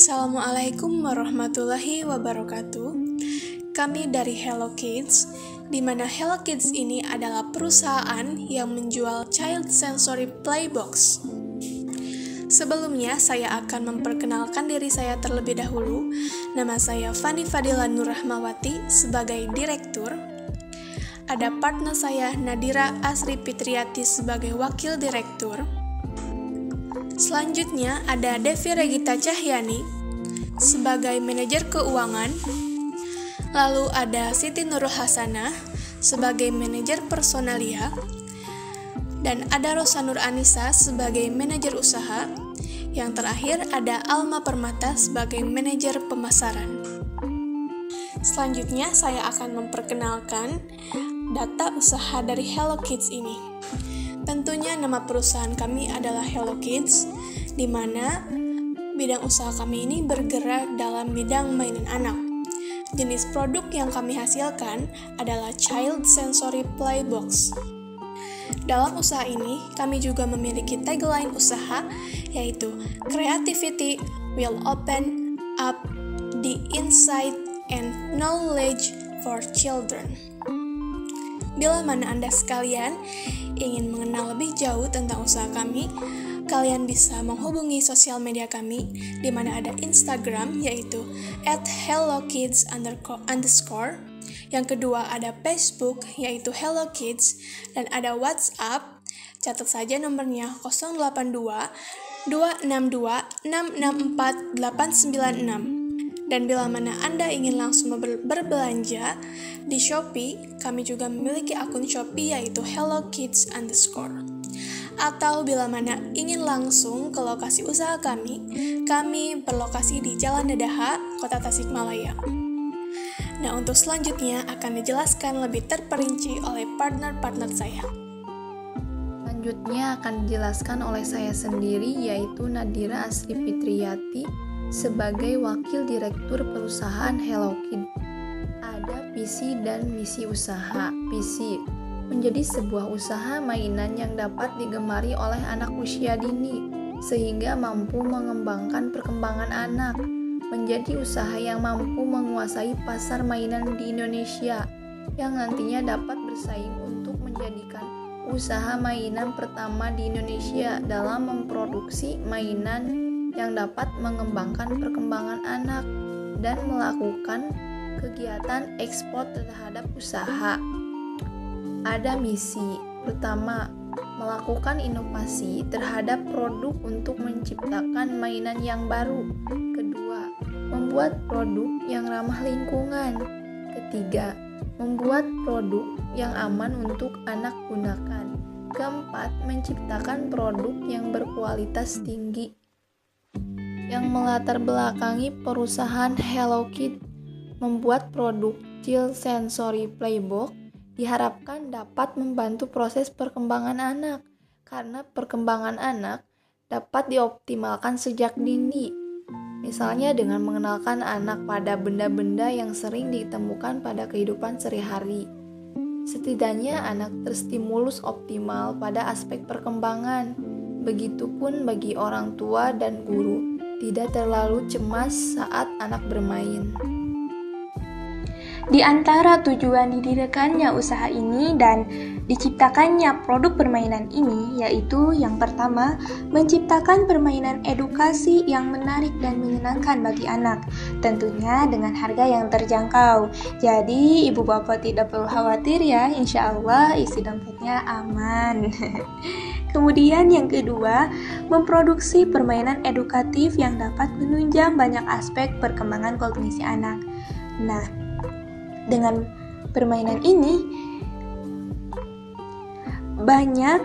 Assalamualaikum warahmatullahi wabarakatuh. Kami dari Hello Kids, di mana Hello Kids ini adalah perusahaan yang menjual Child Sensory Playbox. Sebelumnya, saya akan memperkenalkan diri saya terlebih dahulu. Nama saya Fani Fadila Nurrahmawati sebagai Direktur. Ada partner saya Nadira Asri Fitriati sebagai Wakil Direktur. Selanjutnya ada Devi Regita Cahyani sebagai Manajer Keuangan. Lalu ada Siti Nurul Hasanah sebagai Manajer Personalia. Dan ada Rosa Nur Anissa sebagai Manajer Usaha. Yang terakhir ada Alma Permata sebagai Manajer Pemasaran. Selanjutnya saya akan memperkenalkan data usaha dari Hello Kids ini. Tentunya nama perusahaan kami adalah Hello Kids, di mana bidang usaha kami ini bergerak dalam bidang mainan anak. Jenis produk yang kami hasilkan adalah Child Sensory Playbox. Dalam usaha ini, kami juga memiliki tagline usaha, yaitu Creativity will open up the insight and knowledge for children. Bila mana Anda sekalian ingin mengenal lebih jauh tentang usaha kami, kalian bisa menghubungi sosial media kami, di mana ada Instagram, yaitu @hellokids_. Yang kedua ada Facebook, yaitu Hello Kids, dan ada WhatsApp. Catat saja nomornya 082 262 664 896. Dan bila mana Anda ingin langsung berbelanja di Shopee, kami juga memiliki akun Shopee yaitu hellokids_. Atau bila mana ingin langsung ke lokasi usaha kami berlokasi di Jalan Dadaha, Kota Tasikmalaya. Nah, untuk selanjutnya akan dijelaskan lebih terperinci oleh partner-partner saya. Selanjutnya akan dijelaskan oleh saya sendiri, yaitu Nadira Asri Fitriati sebagai Wakil Direktur Perusahaan Hello Kids. Ada visi dan misi usaha. Visi menjadi sebuah usaha mainan yang dapat digemari oleh anak usia dini, sehingga mampu mengembangkan perkembangan anak. Menjadi usaha yang mampu menguasai pasar mainan di Indonesia, yang nantinya dapat bersaing untuk menjadikan usaha mainan pertama di Indonesia dalam memproduksi mainan yang dapat mengembangkan perkembangan anak dan melakukan kegiatan ekspor terhadap usaha. Ada misi. Pertama, melakukan inovasi terhadap produk untuk menciptakan mainan yang baru. Kedua, membuat produk yang ramah lingkungan. Ketiga, membuat produk yang aman untuk anak gunakan. Keempat, menciptakan produk yang berkualitas tinggi. Yang melatar belakangi perusahaan Hello Kids membuat produk Child Sensory Playbox diharapkan dapat membantu proses perkembangan anak, karena perkembangan anak dapat dioptimalkan sejak dini. Misalnya dengan mengenalkan anak pada benda-benda yang sering ditemukan pada kehidupan sehari-hari. Setidaknya anak terstimulus optimal pada aspek perkembangan. Begitupun bagi orang tua dan guru, tidak terlalu cemas saat anak bermain. Di antara tujuan didirikannya usaha ini dan diciptakannya produk permainan ini, yaitu yang pertama, menciptakan permainan edukasi yang menarik dan menyenangkan bagi anak, tentunya dengan harga yang terjangkau. Jadi ibu bapak tidak perlu khawatir ya, insya Allah isi dompetnya aman. Kemudian yang kedua, memproduksi permainan edukatif yang dapat menunjang banyak aspek perkembangan kognisi anak. Nah, dengan permainan ini, banyak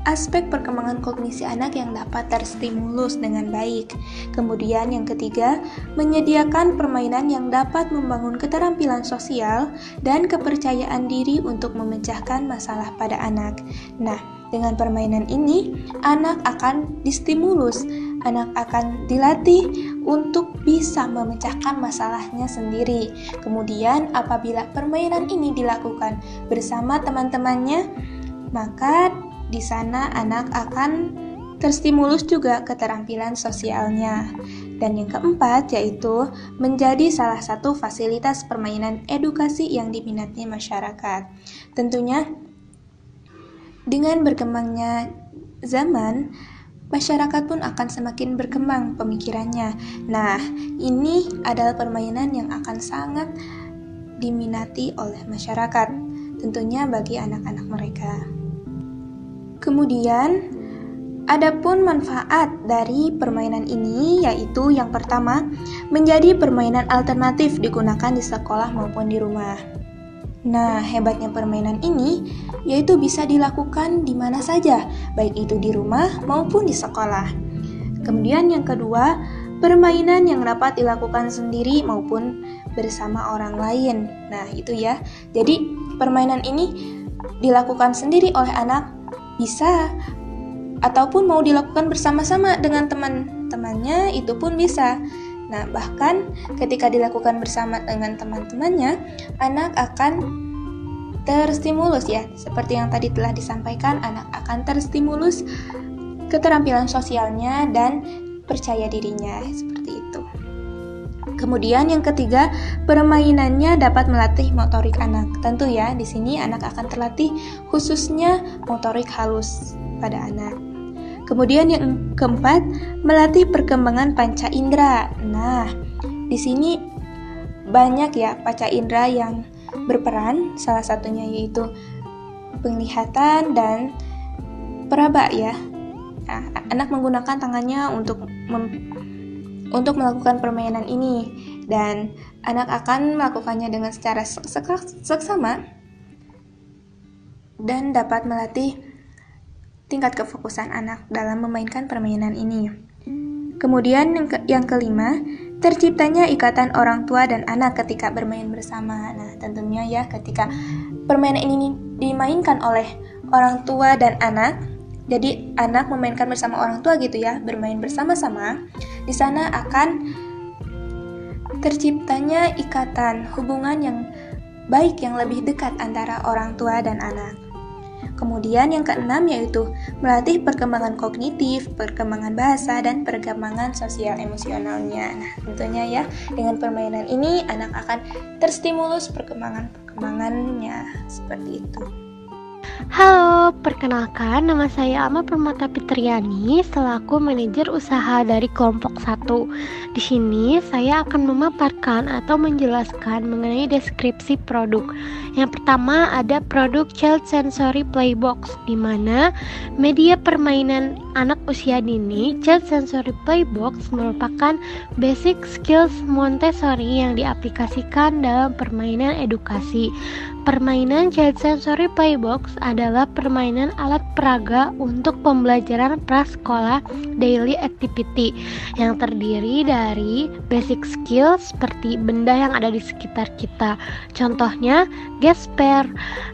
aspek perkembangan kognisi anak yang dapat terstimulus dengan baik. Kemudian yang ketiga, menyediakan permainan yang dapat membangun keterampilan sosial dan kepercayaan diri untuk memecahkan masalah pada anak. Nah, dengan permainan ini, anak akan distimulus, anak akan dilatih untuk bisa memecahkan masalahnya sendiri. Kemudian, apabila permainan ini dilakukan bersama teman-temannya, maka di sana anak akan terstimulus juga keterampilan sosialnya. Dan yang keempat yaitu menjadi salah satu fasilitas permainan edukasi yang diminati masyarakat. Tentunya dengan berkembangnya zaman, masyarakat pun akan semakin berkembang pemikirannya. Nah, ini adalah permainan yang akan sangat diminati oleh masyarakat, tentunya bagi anak-anak mereka. Kemudian, adapun manfaat dari permainan ini yaitu yang pertama, menjadi permainan alternatif digunakan di sekolah maupun di rumah. Nah, hebatnya permainan ini yaitu bisa dilakukan di mana saja, baik itu di rumah maupun di sekolah. Kemudian yang kedua, permainan yang dapat dilakukan sendiri maupun bersama orang lain. Nah, itu ya. Jadi, permainan ini dilakukan sendiri oleh anak bisa, ataupun mau dilakukan bersama-sama dengan teman-temannya, itu pun bisa. Nah, bahkan ketika dilakukan bersama dengan teman-temannya, anak akan terstimulus ya. Seperti yang tadi telah disampaikan, anak akan terstimulus keterampilan sosialnya dan percaya dirinya, seperti itu. Kemudian yang ketiga, permainannya dapat melatih motorik anak. Tentu ya, di sini anak akan terlatih khususnya motorik halus pada anak. Kemudian yang keempat, melatih perkembangan panca indera. Nah, di sini banyak ya panca indera yang berperan, salah satunya yaitu penglihatan dan peraba ya. Nah, anak menggunakan tangannya untuk melakukan permainan ini, dan anak akan melakukannya dengan secara seksama dan dapat melatih tingkat kefokusan anak dalam memainkan permainan ini. Kemudian yang kelima, terciptanya ikatan orang tua dan anak ketika bermain bersama. Nah, tentunya ya ketika permainan ini dimainkan oleh orang tua dan anak, jadi anak memainkan bersama orang tua gitu ya, bermain bersama-sama, di sana akan terciptanya ikatan hubungan yang baik, yang lebih dekat antara orang tua dan anak. Kemudian yang keenam yaitu melatih perkembangan kognitif, perkembangan bahasa, dan perkembangan sosial emosionalnya. Nah, tentunya ya, dengan permainan ini anak akan terstimulus perkembangannya, seperti itu. Halo, perkenalkan nama saya Alma Permata Fitriani selaku manajer usaha dari kelompok 1. Di sini saya akan memaparkan atau menjelaskan mengenai deskripsi produk. Yang pertama ada produk Child Sensory Playbox, di mana media permainan anak usia dini. Child Sensory Playbox merupakan basic skills Montessori yang diaplikasikan dalam permainan edukasi. Permainan Child Sensory Playbox adalah permainan alat peraga untuk pembelajaran prasekolah daily activity yang terdiri dari basic skills seperti benda yang ada di sekitar kita. Contohnya gesper,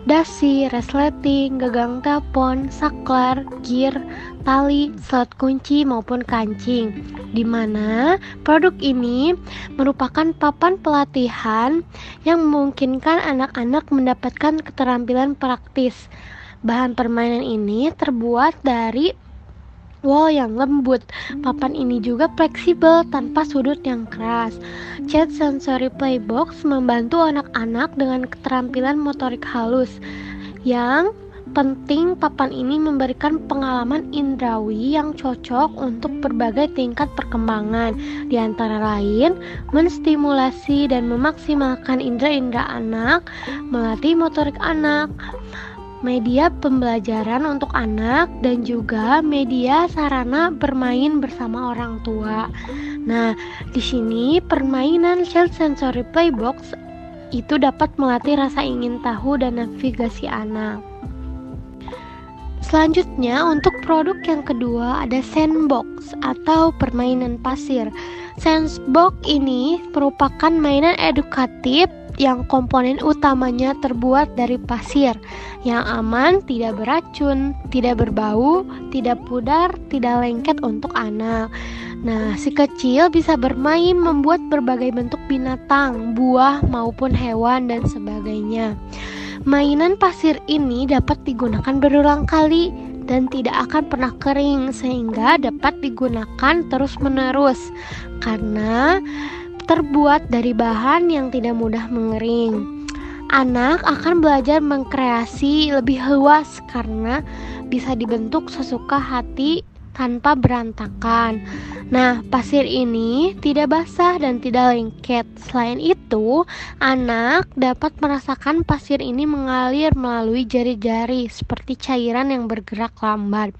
dasi, resleting, gagang telepon, saklar, gear, tali, slot kunci maupun kancing. Di mana produk ini merupakan papan pelatihan yang memungkinkan anak-anak mendapatkan keterampilan praktis. Bahan permainan ini terbuat dari wall yang lembut. Papan ini juga fleksibel tanpa sudut yang keras. Child Sensory Playbox membantu anak-anak dengan keterampilan motorik halus. Yang penting, papan ini memberikan pengalaman indrawi yang cocok untuk berbagai tingkat perkembangan, di antara lain menstimulasi dan memaksimalkan indera-indera anak, melatih motorik anak, media pembelajaran untuk anak, dan juga media sarana bermain bersama orang tua. Nah, di sini permainan Child Sensory Playbox itu dapat melatih rasa ingin tahu dan navigasi anak. Selanjutnya, untuk produk yang kedua ada sandbox atau permainan pasir. Sandbox ini merupakan mainan edukatif yang komponen utamanya terbuat dari pasir yang aman, tidak beracun, tidak berbau, tidak pudar, tidak lengket untuk anak. Nah, si kecil bisa bermain membuat berbagai bentuk binatang, buah maupun hewan dan sebagainya. Mainan pasir ini dapat digunakan berulang kali dan tidak akan pernah kering, sehingga dapat digunakan terus-menerus karena terbuat dari bahan yang tidak mudah mengering. Anak akan belajar mengkreasi lebih luas karena bisa dibentuk sesuka hati tanpa berantakan. Nah, pasir ini tidak basah dan tidak lengket. Selain itu, anak dapat merasakan pasir ini mengalir melalui jari-jari seperti cairan yang bergerak lambat,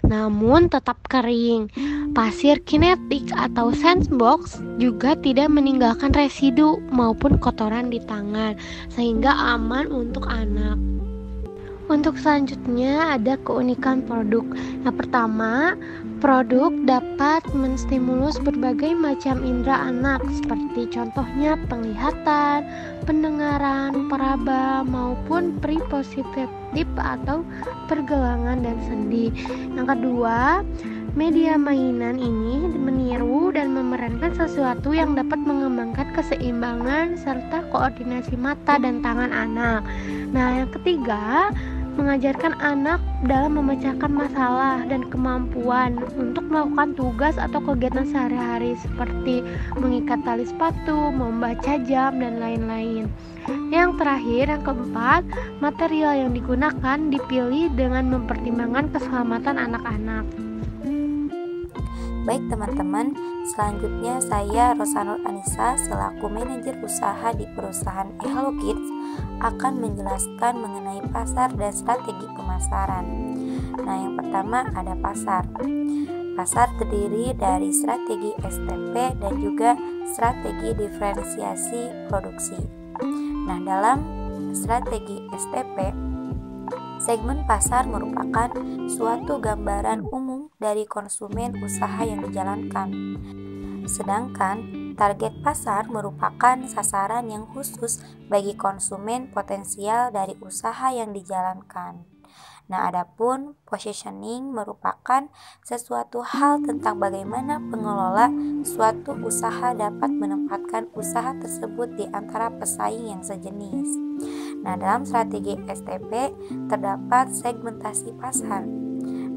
namun tetap kering. Pasir kinetik atau sandbox juga tidak meninggalkan residu maupun kotoran di tangan, sehingga aman untuk anak. Untuk selanjutnya ada keunikan produk. Yang pertama, produk dapat menstimulus berbagai macam indera anak seperti contohnya penglihatan, pendengaran, peraba maupun prepositif atau pergelangan dan sendi. Yang kedua, media mainan ini meniru dan memerankan sesuatu yang dapat mengembangkan keseimbangan serta koordinasi mata dan tangan anak. Nah, yang ketiga, mengajarkan anak dalam memecahkan masalah dan kemampuan untuk melakukan tugas atau kegiatan sehari-hari seperti mengikat tali sepatu, membaca jam, dan lain-lain. Yang terakhir, yang keempat, material yang digunakan dipilih dengan mempertimbangkan keselamatan anak-anak. Baik teman-teman, selanjutnya saya Rosanur Anissa selaku manajer usaha di perusahaan Hello Kids akan menjelaskan mengenai pasar dan strategi pemasaran. Nah, yang pertama ada pasar. Pasar terdiri dari strategi STP dan juga strategi diferensiasi produksi. Nah, dalam strategi STP, segmen pasar merupakan suatu gambaran umum dari konsumen usaha yang dijalankan. Sedangkan target pasar merupakan sasaran yang khusus bagi konsumen potensial dari usaha yang dijalankan. Nah, adapun positioning merupakan sesuatu hal tentang bagaimana pengelola suatu usaha dapat menempatkan usaha tersebut di antara pesaing yang sejenis. Nah, dalam strategi STP terdapat segmentasi pasar.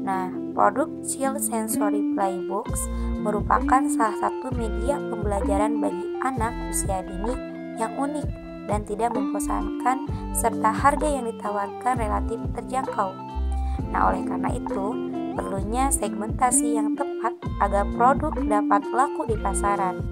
Nah, produk Child Sensory Playbooks merupakan salah satu media pembelajaran bagi anak usia dini yang unik dan tidak membosankan serta harga yang ditawarkan relatif terjangkau. Nah, oleh karena itu, perlunya segmentasi yang tepat agar produk dapat laku di pasaran.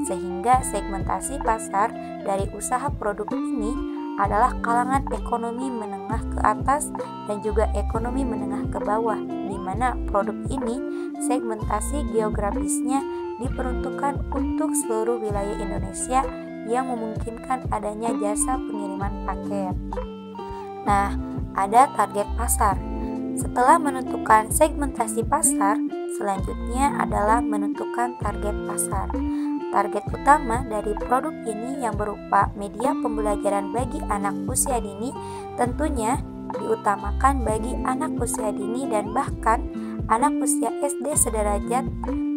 Sehingga segmentasi pasar dari usaha produk ini adalah kalangan ekonomi menengah ke atas dan juga ekonomi menengah ke bawah, di mana produk ini segmentasi geografisnya diperuntukkan untuk seluruh wilayah Indonesia yang memungkinkan adanya jasa pengiriman paket. Nah, ada target pasar. Setelah menentukan segmentasi pasar, selanjutnya adalah menentukan target pasar. Target utama dari produk ini yang berupa media pembelajaran bagi anak usia dini tentunya diutamakan bagi anak usia dini dan bahkan anak usia SD sederajat.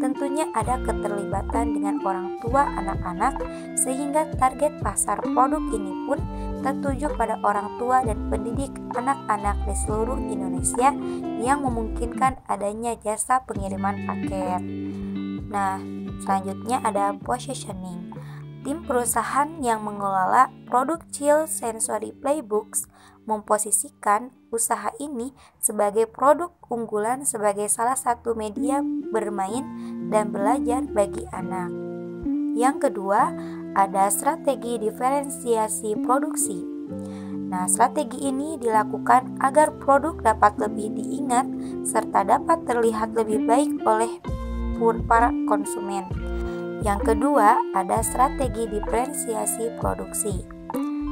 Tentunya ada keterlibatan dengan orang tua anak-anak sehingga target pasar produk ini pun tertuju pada orang tua dan pendidik anak-anak di seluruh Indonesia yang memungkinkan adanya jasa pengiriman paket. Nah, selanjutnya ada positioning. Tim perusahaan yang mengelola produk Child Sensory Playbooks memposisikan usaha ini sebagai produk unggulan sebagai salah satu media bermain dan belajar bagi anak. Yang kedua, ada strategi diferensiasi produksi. Nah, strategi ini dilakukan agar produk dapat lebih diingat serta dapat terlihat lebih baik oleh para konsumen. Yang kedua, ada strategi diferensiasi produksi.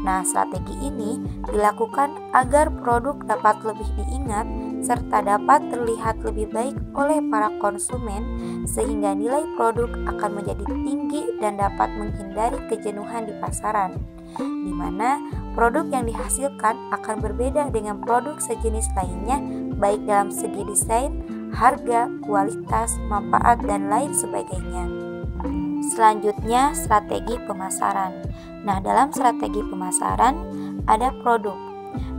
Nah, strategi ini dilakukan agar produk dapat lebih diingat serta dapat terlihat lebih baik oleh para konsumen sehingga nilai produk akan menjadi tinggi dan dapat menghindari kejenuhan di pasaran, di mana produk yang dihasilkan akan berbeda dengan produk sejenis lainnya baik dalam segi desain, harga, kualitas, manfaat, dan lain sebagainya. Selanjutnya, strategi pemasaran. Nah, dalam strategi pemasaran ada produk.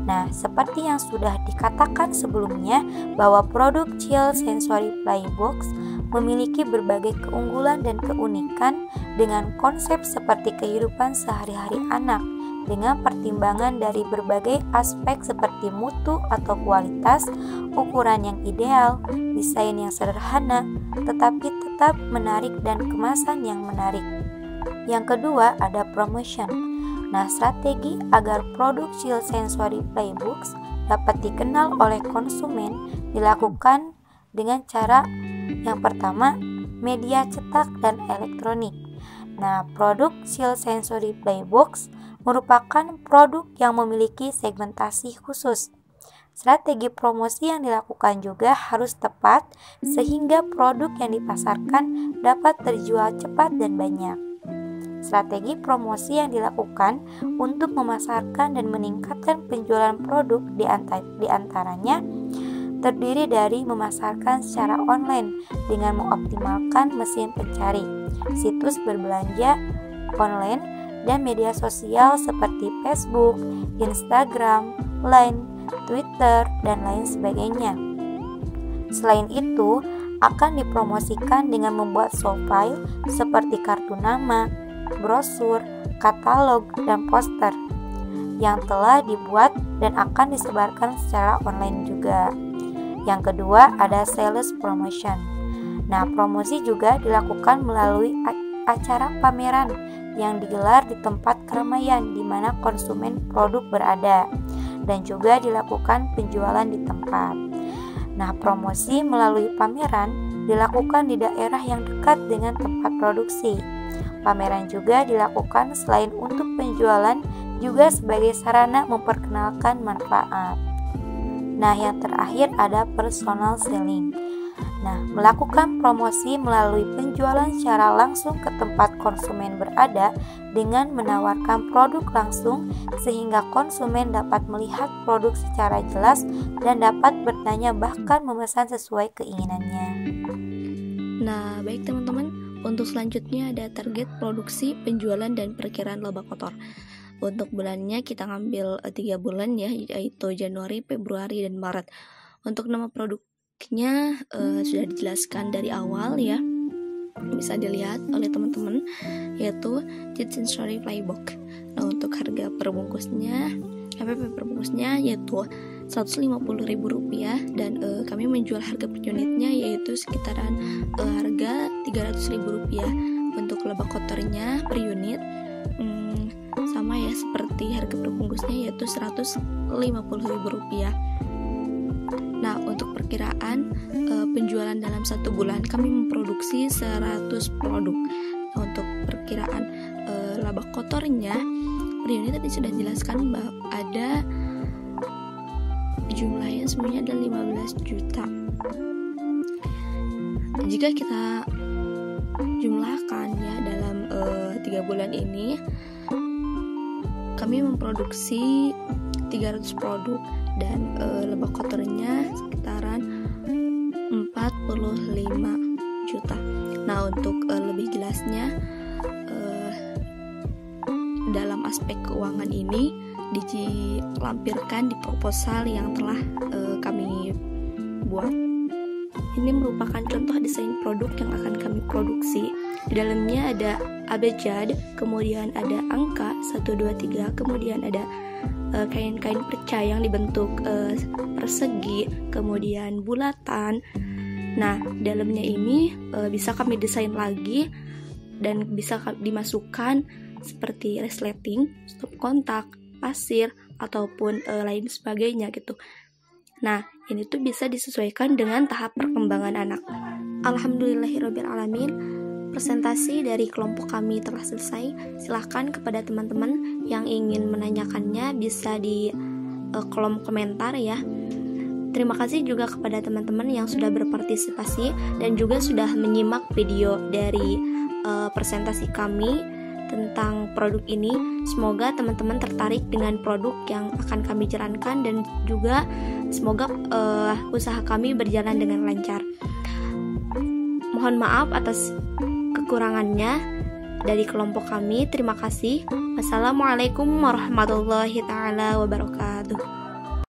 Nah, seperti yang sudah dikatakan sebelumnya bahwa produk Chill Sensory Playbox memiliki berbagai keunggulan dan keunikan dengan konsep seperti kehidupan sehari-hari anak dengan pertimbangan dari berbagai aspek seperti mutu atau kualitas, ukuran yang ideal, desain yang sederhana, tetapi tetap menarik dan kemasan yang menarik. Yang kedua ada promotion. Nah, strategi agar produk Chill Sensory Playbox dapat dikenal oleh konsumen dilakukan dengan cara yang pertama, media cetak dan elektronik. Nah, produk Chill Sensory Playbox merupakan produk yang memiliki segmentasi khusus. Strategi promosi yang dilakukan juga harus tepat sehingga produk yang dipasarkan dapat terjual cepat dan banyak. Strategi promosi yang dilakukan untuk memasarkan dan meningkatkan penjualan produk di antaranya terdiri dari memasarkan secara online dengan mengoptimalkan mesin pencari, situs berbelanja online, dan media sosial seperti Facebook, Instagram, Line, Twitter, dan lain sebagainya. Selain itu, akan dipromosikan dengan membuat show file seperti kartu nama, brosur, katalog, dan poster yang telah dibuat dan akan disebarkan secara online juga. Yang kedua ada sales promotion. Nah, promosi juga dilakukan melalui acara pameran yang digelar di tempat keramaian di mana konsumen produk berada dan juga dilakukan penjualan di tempat. Nah, promosi melalui pameran dilakukan di daerah yang dekat dengan tempat produksi. Pameran juga dilakukan selain untuk penjualan juga sebagai sarana memperkenalkan manfaat. Nah, yang terakhir ada personal selling. Nah, melakukan promosi melalui penjualan secara langsung ke tempat konsumen berada dengan menawarkan produk langsung sehingga konsumen dapat melihat produk secara jelas dan dapat bertanya bahkan memesan sesuai keinginannya. Nah, baik teman-teman, untuk selanjutnya ada target produksi, penjualan, dan perkiraan laba kotor. Untuk bulannya kita ngambil 3 bulan ya, yaitu Januari, Februari, dan Maret. Untuk nama produknya sudah dijelaskan dari awal ya, bisa dilihat oleh teman-teman, yaitu Chill Sensory Playbox. Nah, untuk harga perbungkusnya, MPP perbungkusnya yaitu Rp150.000 dan kami menjual harga per unitnya yaitu sekitaran harga Rp300.000. Untuk laba kotornya per unit sama ya seperti harga perbungkusnya yaitu Rp150.000. Nah, untuk perkiraan penjualan dalam 1 bulan kami memproduksi 100 produk. Nah, untuk perkiraan laba kotornya per unit tadi sudah dijelaskan bahwa ada jumlahnya semuanya ada 15 juta. Jika kita jumlahkan ya dalam 3 bulan ini kami memproduksi 300 produk dan laba kotornya sekitaran 45 juta. Nah, untuk lebih jelasnya dalam aspek keuangan ini dilampirkan di proposal yang telah kami buat. Ini merupakan contoh desain produk yang akan kami produksi. Di dalamnya ada abjad, kemudian ada angka 1, 2, 3, kemudian ada kain-kain perca yang dibentuk persegi, kemudian bulatan. Nah, dalamnya ini bisa kami desain lagi dan bisa dimasukkan seperti resleting, stop kontak, pasir, ataupun lain sebagainya gitu. Nah, ini tuh bisa disesuaikan dengan tahap perkembangan anak. Alhamdulillahirrabbilalamin, presentasi dari kelompok kami telah selesai. Silahkan kepada teman-teman yang ingin menanyakannya bisa di kolom komentar ya. Terima kasih juga kepada teman-teman yang sudah berpartisipasi dan juga sudah menyimak video dari presentasi kami tentang produk ini. Semoga teman-teman tertarik dengan produk yang akan kami jalankan dan juga semoga usaha kami berjalan dengan lancar. Mohon maaf atas kekurangannya dari kelompok kami. Terima kasih. Wassalamualaikum warahmatullahi taala wabarakatuh.